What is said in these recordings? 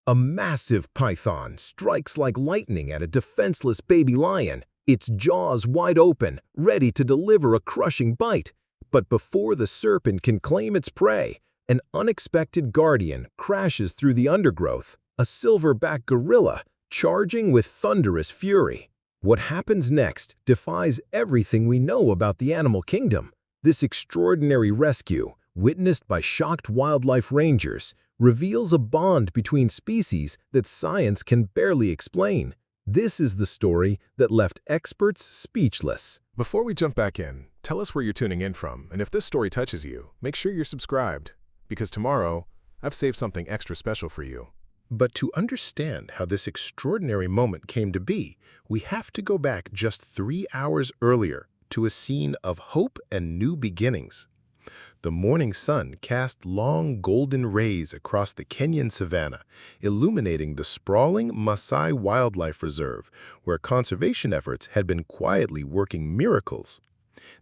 A massive python strikes like lightning at a defenseless baby lion, its jaws wide open, ready to deliver a crushing bite. But before the serpent can claim its prey, an unexpected guardian crashes through the undergrowth, a silverback gorilla charging with thunderous fury. What happens next defies everything we know about the animal kingdom. This extraordinary rescue, witnessed by shocked wildlife rangers, reveals a bond between species that science can barely explain. This is the story that left experts speechless. Before we jump back in, tell us where you're tuning in from, and if this story touches you, make sure you're subscribed, because tomorrow, I've saved something extra special for you. But to understand how this extraordinary moment came to be, we have to go back just 3 hours earlier to a scene of hope and new beginnings. The morning sun cast long golden rays across the Kenyan savanna, illuminating the sprawling Maasai Wildlife Reserve, where conservation efforts had been quietly working miracles.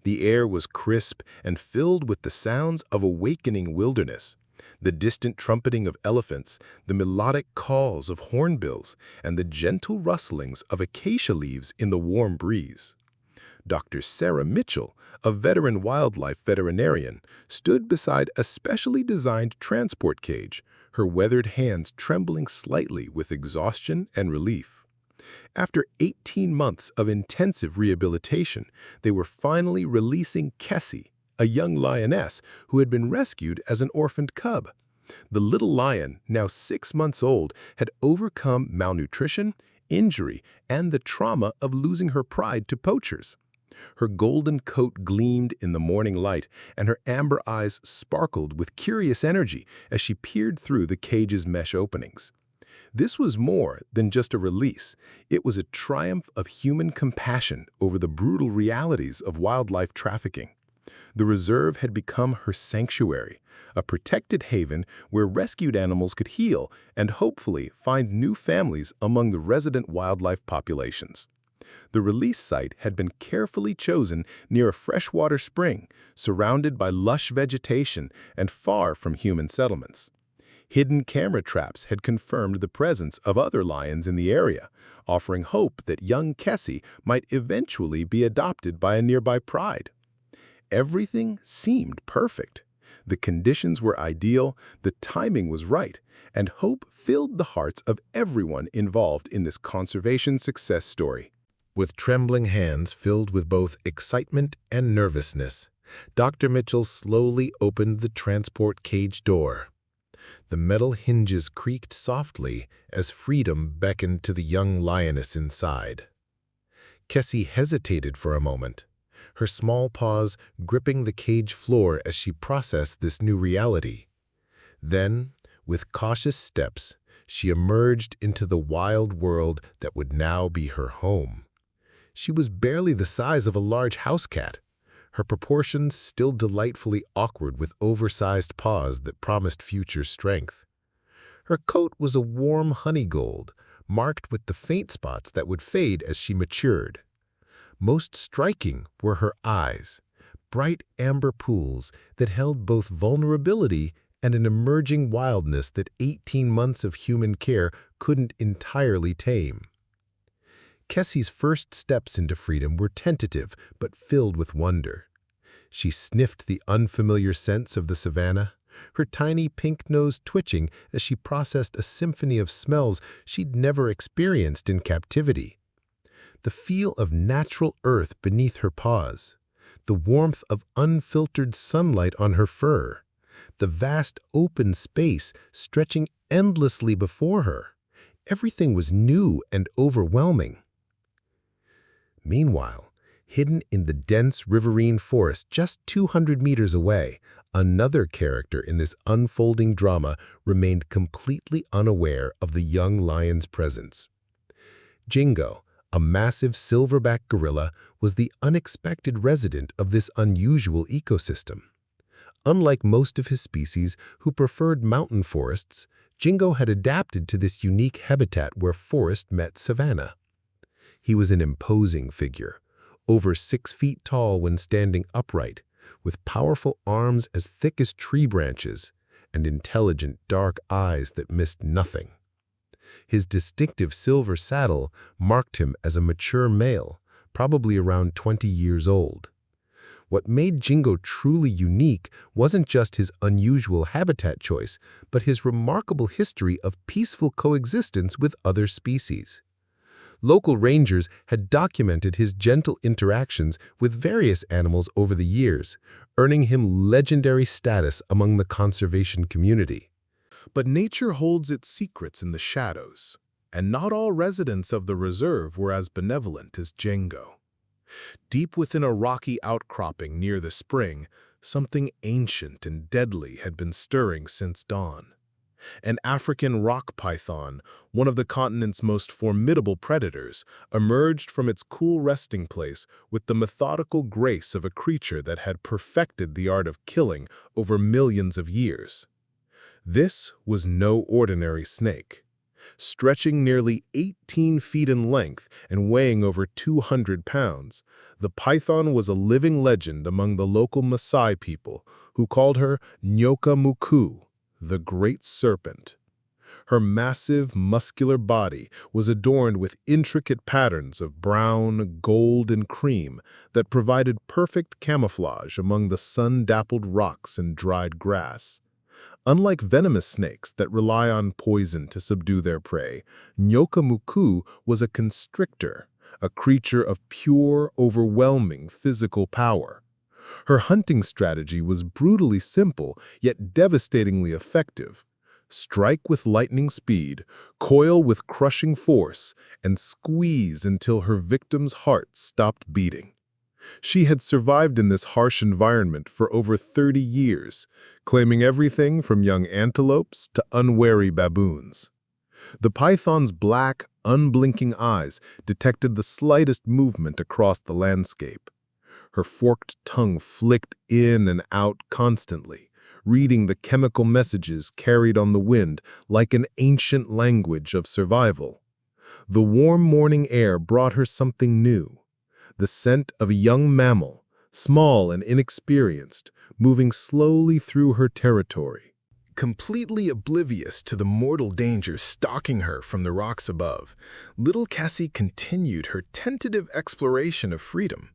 The air was crisp and filled with the sounds of awakening wilderness. The distant trumpeting of elephants, the melodic calls of hornbills, and the gentle rustlings of acacia leaves in the warm breeze. Dr. Sarah Mitchell, a veteran wildlife veterinarian, stood beside a specially designed transport cage, her weathered hands trembling slightly with exhaustion and relief. After 18 months of intensive rehabilitation, they were finally releasing Kessie, a young lioness who had been rescued as an orphaned cub. The little lion, now 6 months old, had overcome malnutrition, injury, and the trauma of losing her pride to poachers. Her golden coat gleamed in the morning light, and her amber eyes sparkled with curious energy as she peered through the cage's mesh openings. This was more than just a release. It was a triumph of human compassion over the brutal realities of wildlife trafficking. The reserve had become her sanctuary, a protected haven where rescued animals could heal and hopefully find new families among the resident wildlife populations. The release site had been carefully chosen near a freshwater spring, surrounded by lush vegetation and far from human settlements. Hidden camera traps had confirmed the presence of other lions in the area, offering hope that young Kessie might eventually be adopted by a nearby pride. Everything seemed perfect. The conditions were ideal, the timing was right, and hope filled the hearts of everyone involved in this conservation success story. With trembling hands filled with both excitement and nervousness, Dr. Mitchell slowly opened the transport cage door. The metal hinges creaked softly as freedom beckoned to the young lioness inside. Kessie hesitated for a moment, her small paws gripping the cage floor as she processed this new reality. Then, with cautious steps, she emerged into the wild world that would now be her home. She was barely the size of a large house cat, her proportions still delightfully awkward with oversized paws that promised future strength. Her coat was a warm honey gold, marked with the faint spots that would fade as she matured. Most striking were her eyes, bright amber pools that held both vulnerability and an emerging wildness that 18 months of human care couldn't entirely tame. Kessie's first steps into freedom were tentative but filled with wonder. She sniffed the unfamiliar scents of the savanna, her tiny pink nose twitching as she processed a symphony of smells she'd never experienced in captivity. The feel of natural earth beneath her paws, the warmth of unfiltered sunlight on her fur, the vast open space stretching endlessly before her. Everything was new and overwhelming. Meanwhile, hidden in the dense riverine forest just 200 meters away, another character in this unfolding drama remained completely unaware of the young lion's presence. Jingo, a massive silverback gorilla, was the unexpected resident of this unusual ecosystem. Unlike most of his species who preferred mountain forests, Jingo had adapted to this unique habitat where forest met savanna. He was an imposing figure, over 6 feet tall when standing upright, with powerful arms as thick as tree branches and intelligent dark eyes that missed nothing. His distinctive silver saddle marked him as a mature male, probably around 20 years old. What made Jingo truly unique wasn't just his unusual habitat choice, but his remarkable history of peaceful coexistence with other species. Local rangers had documented his gentle interactions with various animals over the years, earning him legendary status among the conservation community. But nature holds its secrets in the shadows, and not all residents of the reserve were as benevolent as Jingo. Deep within a rocky outcropping near the spring, something ancient and deadly had been stirring since dawn. An African rock python, one of the continent's most formidable predators, emerged from its cool resting place with the methodical grace of a creature that had perfected the art of killing over millions of years. This was no ordinary snake. Stretching nearly 18 feet in length and weighing over 200 pounds, the python was a living legend among the local Maasai people, who called her Nyoka Muku, the Great Serpent. Her massive, muscular body was adorned with intricate patterns of brown, gold, and cream that provided perfect camouflage among the sun-dappled rocks and dried grass. Unlike venomous snakes that rely on poison to subdue their prey, Nyoka Muku was a constrictor, a creature of pure, overwhelming physical power. Her hunting strategy was brutally simple, yet devastatingly effective. Strike with lightning speed, coil with crushing force, and squeeze until her victim's heart stopped beating. She had survived in this harsh environment for over 30 years, claiming everything from young antelopes to unwary baboons. The python's black, unblinking eyes detected the slightest movement across the landscape. Her forked tongue flicked in and out constantly, reading the chemical messages carried on the wind like an ancient language of survival. The warm morning air brought her something new. The scent of a young mammal, small and inexperienced, moving slowly through her territory. Completely oblivious to the mortal danger stalking her from the rocks above, little Cassie continued her tentative exploration of freedom.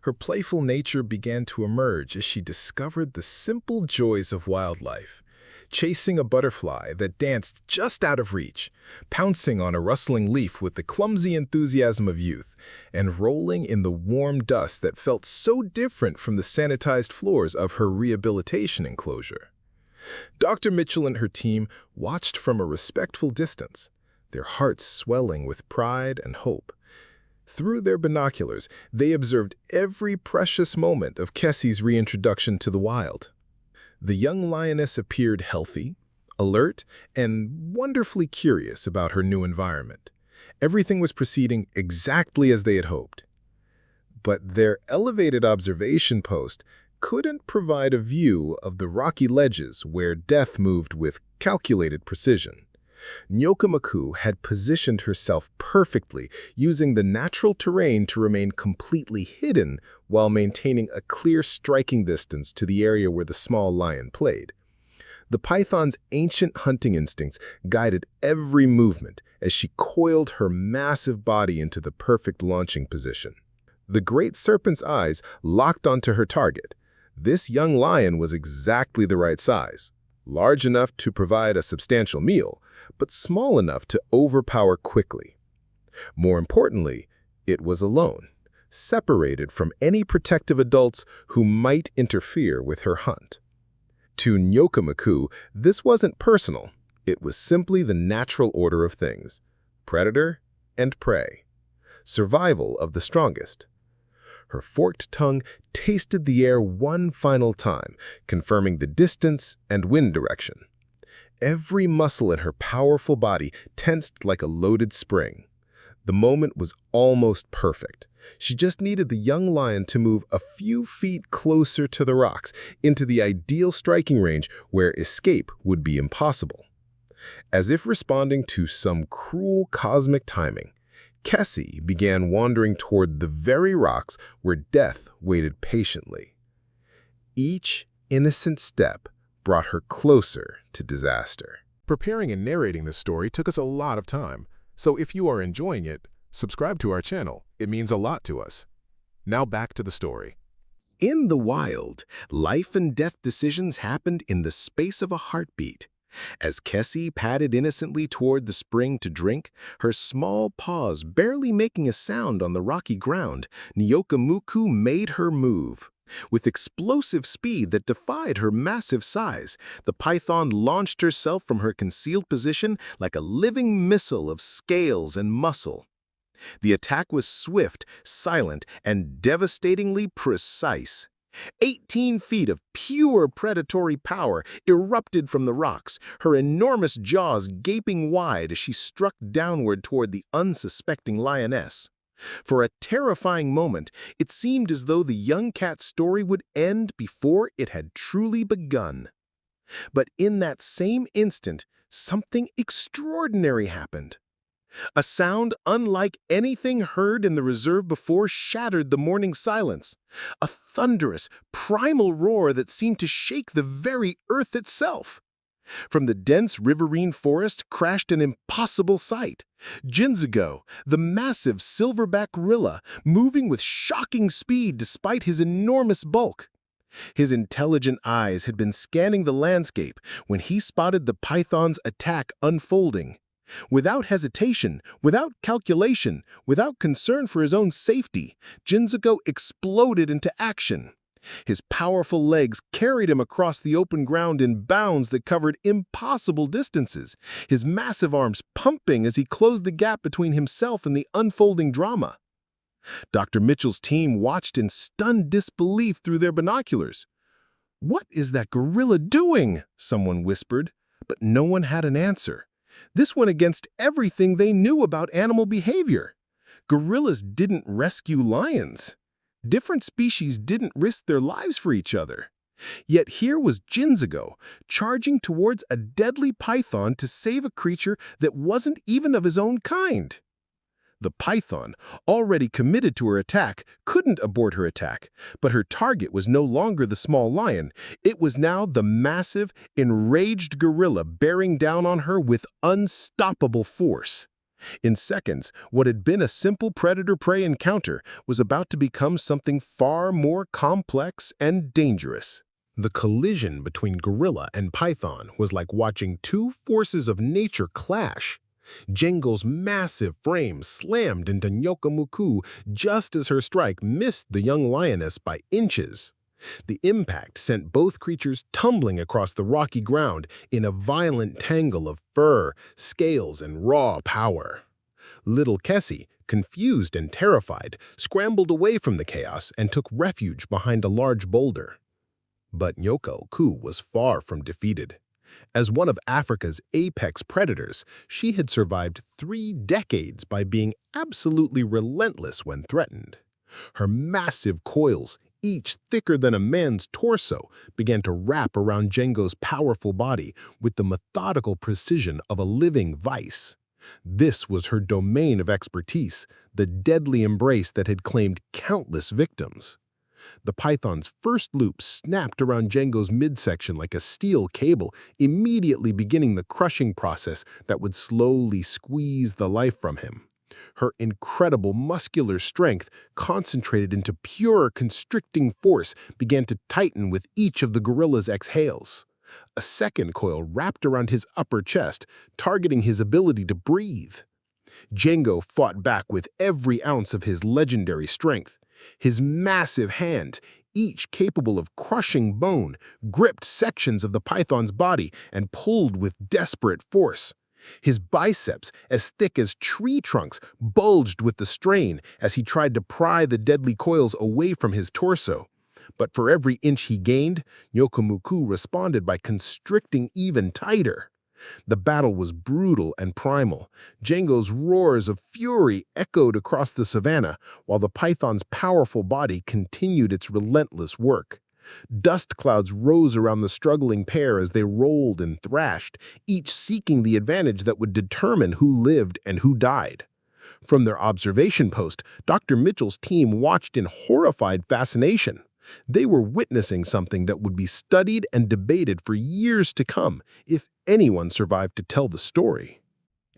Her playful nature began to emerge as she discovered the simple joys of wildlife. Chasing a butterfly that danced just out of reach, pouncing on a rustling leaf with the clumsy enthusiasm of youth, and rolling in the warm dust that felt so different from the sanitized floors of her rehabilitation enclosure. Dr. Mitchell and her team watched from a respectful distance, their hearts swelling with pride and hope. Through their binoculars, they observed every precious moment of Kessie's reintroduction to the wild. The young lioness appeared healthy, alert, and wonderfully curious about her new environment. Everything was proceeding exactly as they had hoped. But their elevated observation post couldn't provide a view of the rocky ledges where death moved with calculated precision. Nyoka Muku had positioned herself perfectly, using the natural terrain to remain completely hidden while maintaining a clear striking distance to the area where the small lion played. The python's ancient hunting instincts guided every movement as she coiled her massive body into the perfect launching position. The great serpent's eyes locked onto her target. This young lion was exactly the right size, large enough to provide a substantial meal, but small enough to overpower quickly. More importantly, it was alone, separated from any protective adults who might interfere with her hunt. To Nyoka Muku, this wasn't personal. It was simply the natural order of things: predator and prey, survival of the strongest. Her forked tongue tasted the air one final time, confirming the distance and wind direction. Every muscle in her powerful body tensed like a loaded spring. The moment was almost perfect. She just needed the young lion to move a few feet closer to the rocks, into the ideal striking range where escape would be impossible. As if responding to some cruel cosmic timing, Cassie began wandering toward the very rocks where death waited patiently. Each innocent step brought her closer to disaster. Preparing and narrating this story took us a lot of time, so if you are enjoying it, subscribe to our channel. It means a lot to us. Now back to the story. In the wild, life and death decisions happened in the space of a heartbeat. As Kessie padded innocently toward the spring to drink, her small paws barely making a sound on the rocky ground, Nyokamuku made her move. With explosive speed that defied her massive size, the python launched herself from her concealed position like a living missile of scales and muscle. The attack was swift, silent, and devastatingly precise. 18 feet of pure predatory power erupted from the rocks, her enormous jaws gaping wide as she struck downward toward the unsuspecting lioness. For a terrifying moment, it seemed as though the young cat's story would end before it had truly begun. But in that same instant, something extraordinary happened. A sound unlike anything heard in the reserve before shattered the morning silence. A thunderous, primal roar that seemed to shake the very earth itself. From the dense riverine forest crashed an impossible sight. Jinzago, the massive silverback gorilla, moving with shocking speed despite his enormous bulk. His intelligent eyes had been scanning the landscape when he spotted the python's attack unfolding. Without hesitation, without calculation, without concern for his own safety, Jinzago exploded into action. His powerful legs carried him across the open ground in bounds that covered impossible distances, his massive arms pumping as he closed the gap between himself and the unfolding drama. Dr. Mitchell's team watched in stunned disbelief through their binoculars. "What is that gorilla doing?" someone whispered, but no one had an answer. This went against everything they knew about animal behavior. Gorillas didn't rescue lions. Different species didn't risk their lives for each other. Yet here was Jinzago, charging towards a deadly python to save a creature that wasn't even of his own kind. The python, already committed to her attack, couldn't abort her attack, but her target was no longer the small lion. It was now the massive, enraged gorilla bearing down on her with unstoppable force. In seconds, what had been a simple predator-prey encounter was about to become something far more complex and dangerous. The collision between gorilla and python was like watching two forces of nature clash. Jingo's massive frame slammed into Nyokamuku just as her strike missed the young lioness by inches. The impact sent both creatures tumbling across the rocky ground in a violent tangle of fur, scales, and raw power. Little Kessie, confused and terrified, scrambled away from the chaos and took refuge behind a large boulder. But Nyokamuku was far from defeated. As one of Africa's apex predators, she had survived 3 decades by being absolutely relentless when threatened. Her massive coils, each thicker than a man's torso, began to wrap around Jingo's powerful body with the methodical precision of a living vice. This was her domain of expertise, the deadly embrace that had claimed countless victims. The python's first loop snapped around Jingo's midsection like a steel cable, immediately beginning the crushing process that would slowly squeeze the life from him. Her incredible muscular strength, concentrated into pure constricting force, began to tighten with each of the gorilla's exhales. A second coil wrapped around his upper chest, targeting his ability to breathe. Jingo fought back with every ounce of his legendary strength. His massive hands, each capable of crushing bone, gripped sections of the python's body and pulled with desperate force. His biceps, as thick as tree trunks, bulged with the strain as he tried to pry the deadly coils away from his torso. But for every inch he gained, Nyokamuku responded by constricting even tighter. The battle was brutal and primal. Jingo's roars of fury echoed across the savanna, while the python's powerful body continued its relentless work. Dust clouds rose around the struggling pair as they rolled and thrashed, each seeking the advantage that would determine who lived and who died. From their observation post, Dr. Mitchell's team watched in horrified fascination. They were witnessing something that would be studied and debated for years to come if anyone survived to tell the story.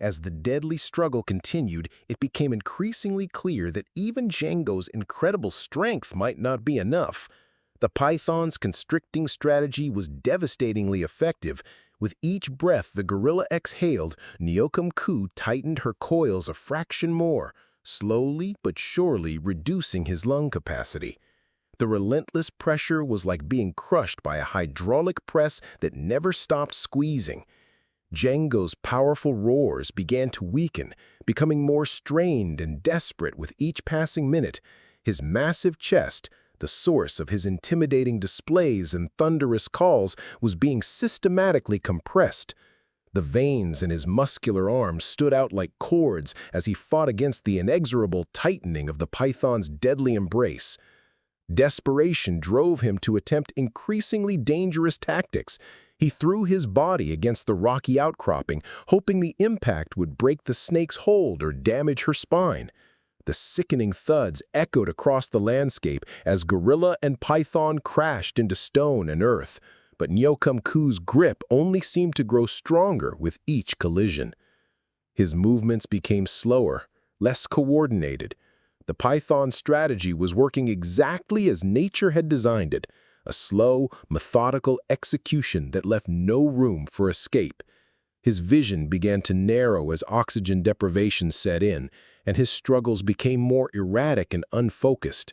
As the deadly struggle continued, it became increasingly clear that even Django's incredible strength might not be enough. The python's constricting strategy was devastatingly effective. With each breath the gorilla exhaled, Nyokum-ku tightened her coils a fraction more, slowly but surely reducing his lung capacity. The relentless pressure was like being crushed by a hydraulic press that never stopped squeezing. Django's powerful roars began to weaken, becoming more strained and desperate with each passing minute. His massive chest, the source of his intimidating displays and thunderous calls, was being systematically compressed. The veins in his muscular arms stood out like cords as he fought against the inexorable tightening of the python's deadly embrace. Desperation drove him to attempt increasingly dangerous tactics. He threw his body against the rocky outcropping, hoping the impact would break the snake's hold or damage her spine. The sickening thuds echoed across the landscape as gorilla and python crashed into stone and earth. But Nyokum-ku's grip only seemed to grow stronger with each collision. His movements became slower, less coordinated. The python's strategy was working exactly as nature had designed it, a slow, methodical execution that left no room for escape. His vision began to narrow as oxygen deprivation set in, and his struggles became more erratic and unfocused.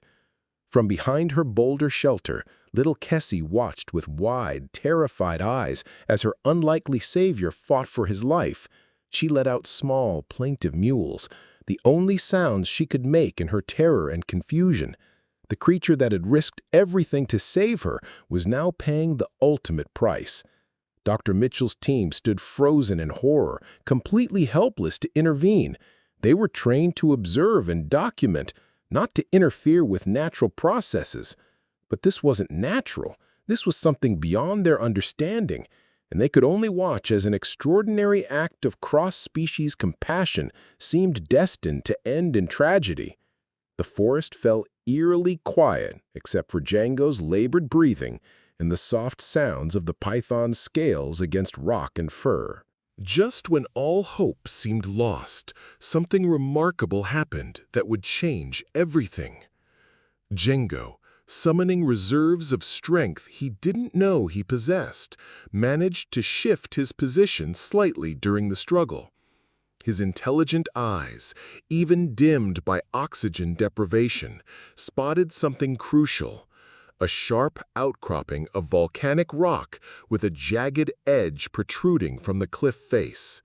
From behind her boulder shelter, little Kessie watched with wide, terrified eyes as her unlikely savior fought for his life. She let out small, plaintive mewls, the only sounds she could make in her terror and confusion. The creature that had risked everything to save her was now paying the ultimate price. Dr. Mitchell's team stood frozen in horror, completely helpless to intervene. They were trained to observe and document, not to interfere with natural processes. But this wasn't natural. This was something beyond their understanding, and they could only watch as an extraordinary act of cross-species compassion seemed destined to end in tragedy. The forest fell eerily quiet except for Django's labored breathing and the soft sounds of the python's scales against rock and fur. Just when all hope seemed lost, something remarkable happened that would change everything. Django, summoning reserves of strength he didn't know he possessed, managed to shift his position slightly during the struggle. His intelligent eyes, even dimmed by oxygen deprivation, spotted something crucial: a sharp outcropping of volcanic rock with a jagged edge protruding from the cliff face.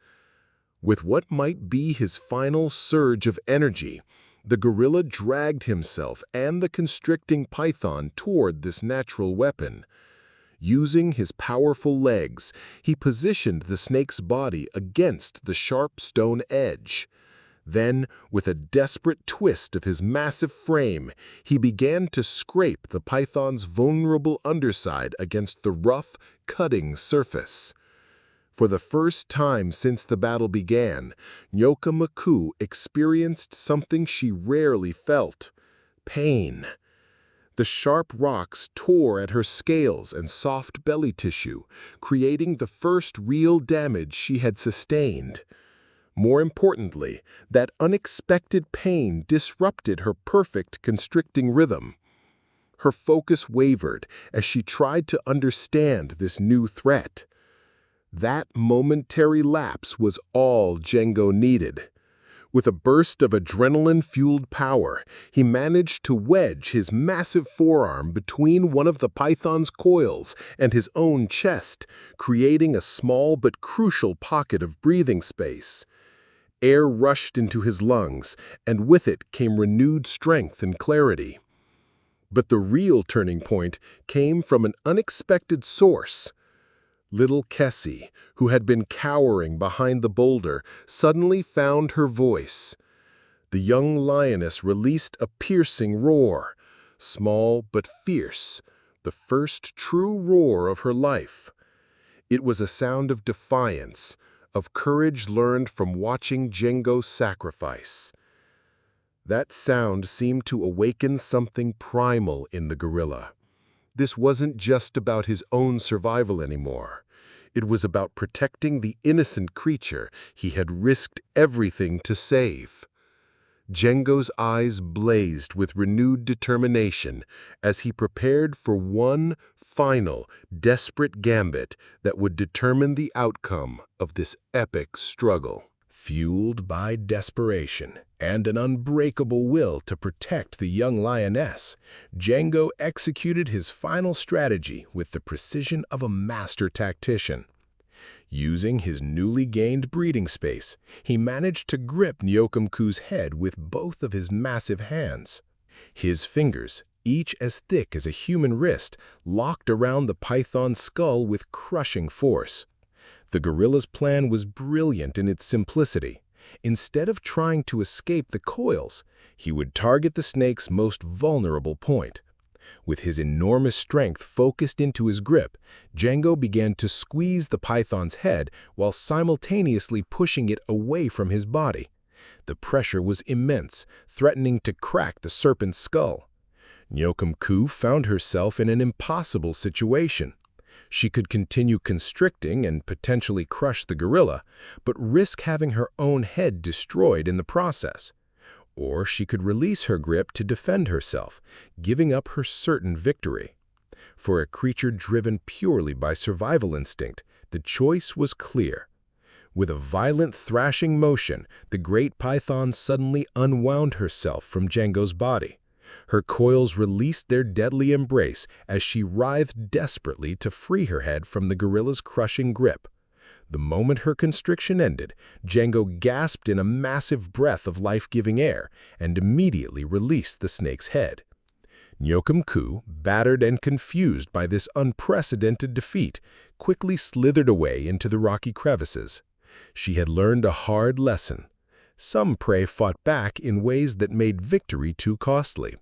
With what might be his final surge of energy, the gorilla dragged himself and the constricting python toward this natural weapon. Using his powerful legs, he positioned the snake's body against the sharp stone edge. Then, with a desperate twist of his massive frame, he began to scrape the python's vulnerable underside against the rough, cutting surface. For the first time since the battle began, Nyokum-ku experienced something she rarely felt: pain. The sharp rocks tore at her scales and soft belly tissue, creating the first real damage she had sustained. More importantly, that unexpected pain disrupted her perfect constricting rhythm. Her focus wavered as she tried to understand this new threat. That momentary lapse was all Django needed. With a burst of adrenaline-fueled power, he managed to wedge his massive forearm between one of the python's coils and his own chest, creating a small but crucial pocket of breathing space. Air rushed into his lungs, and with it came renewed strength and clarity. But the real turning point came from an unexpected source. Little Kessie, who had been cowering behind the boulder, suddenly found her voice. The young lioness released a piercing roar, small but fierce, the first true roar of her life. It was a sound of defiance, of courage learned from watching Django sacrifice. That sound seemed to awaken something primal in the gorilla. This wasn't just about his own survival anymore. It was about protecting the innocent creature he had risked everything to save. Django's eyes blazed with renewed determination as he prepared for one final, desperate gambit that would determine the outcome of this epic struggle. Fueled by desperation and an unbreakable will to protect the young lioness, Django executed his final strategy with the precision of a master tactician. Using his newly gained breathing space, he managed to grip Nyokumku's head with both of his massive hands. His fingers, each as thick as a human wrist, locked around the python's skull with crushing force. The gorilla's plan was brilliant in its simplicity. Instead of trying to escape the coils, he would target the snake's most vulnerable point. With his enormous strength focused into his grip, Django began to squeeze the python's head while simultaneously pushing it away from his body. The pressure was immense, threatening to crack the serpent's skull. Nyokumku found herself in an impossible situation. She could continue constricting and potentially crush the gorilla, but risk having her own head destroyed in the process. Or she could release her grip to defend herself, giving up her certain victory. For a creature driven purely by survival instinct, the choice was clear. With a violent thrashing motion, the great python suddenly unwound herself from Django's body. Her coils released their deadly embrace as she writhed desperately to free her head from the gorilla's crushing grip. The moment her constriction ended, Django gasped in a massive breath of life-giving air and immediately released the snake's head. Nyokumku, battered and confused by this unprecedented defeat, quickly slithered away into the rocky crevices. She had learned a hard lesson. Some prey fought back in ways that made victory too costly.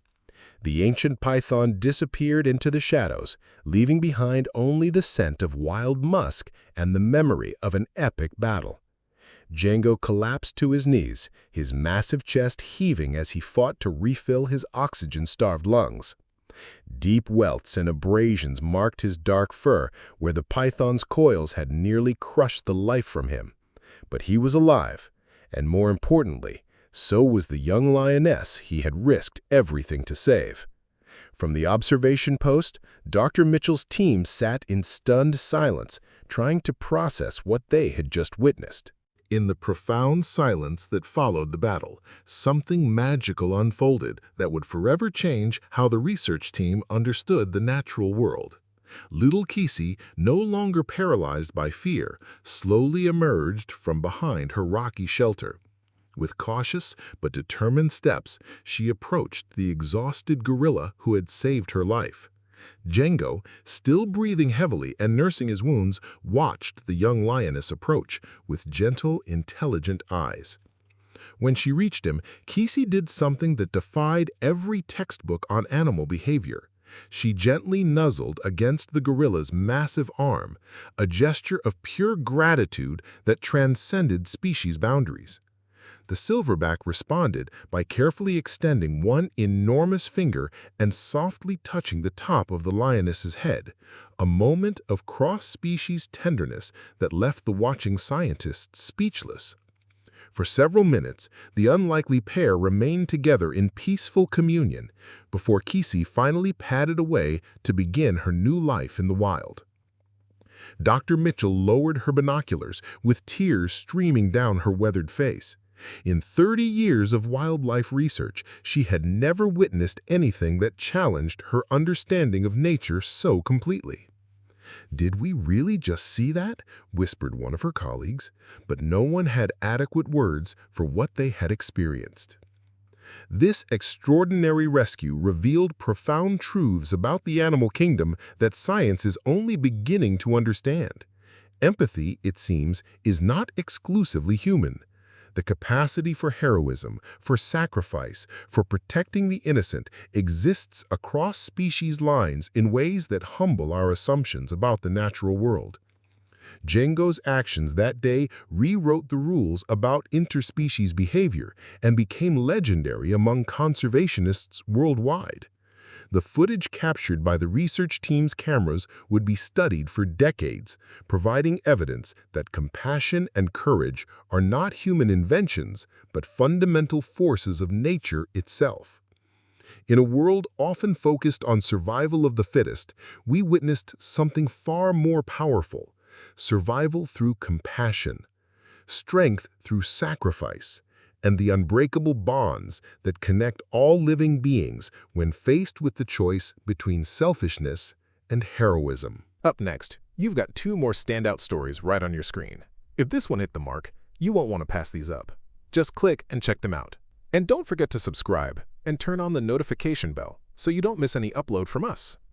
The ancient python disappeared into the shadows, leaving behind only the scent of wild musk and the memory of an epic battle. Django collapsed to his knees, his massive chest heaving as he fought to refill his oxygen-starved lungs. Deep welts and abrasions marked his dark fur where the python's coils had nearly crushed the life from him. But he was alive, and more importantly, so was the young lioness he had risked everything to save. From the observation post, Dr. Mitchell's team sat in stunned silence, trying to process what they had just witnessed. In the profound silence that followed the battle, something magical unfolded that would forever change how the research team understood the natural world. Little Kisi, no longer paralyzed by fear, slowly emerged from behind her rocky shelter. With cautious but determined steps, she approached the exhausted gorilla who had saved her life. Django, still breathing heavily and nursing his wounds, watched the young lioness approach with gentle, intelligent eyes. When she reached him, Kisi did something that defied every textbook on animal behavior. She gently nuzzled against the gorilla's massive arm, a gesture of pure gratitude that transcended species boundaries. The silverback responded by carefully extending one enormous finger and softly touching the top of the lioness's head, a moment of cross-species tenderness that left the watching scientists speechless. For several minutes, the unlikely pair remained together in peaceful communion before Kisi finally padded away to begin her new life in the wild. Dr. Mitchell lowered her binoculars with tears streaming down her weathered face. In 30 years of wildlife research, she had never witnessed anything that challenged her understanding of nature so completely. "Did we really just see that?" whispered one of her colleagues, but no one had adequate words for what they had experienced. This extraordinary rescue revealed profound truths about the animal kingdom that science is only beginning to understand. Empathy, it seems, is not exclusively human. The capacity for heroism, for sacrifice, for protecting the innocent exists across species lines in ways that humble our assumptions about the natural world. Django's actions that day rewrote the rules about interspecies behavior and became legendary among conservationists worldwide. The footage captured by the research team's cameras would be studied for decades, providing evidence that compassion and courage are not human inventions, but fundamental forces of nature itself. In a world often focused on survival of the fittest, we witnessed something far more powerful: survival through compassion, strength through sacrifice, and the unbreakable bonds that connect all living beings when faced with the choice between selfishness and heroism. Up next, you've got two more standout stories right on your screen. If this one hit the mark, you won't want to pass these up. Just click and check them out. And don't forget to subscribe and turn on the notification bell so you don't miss any upload from us.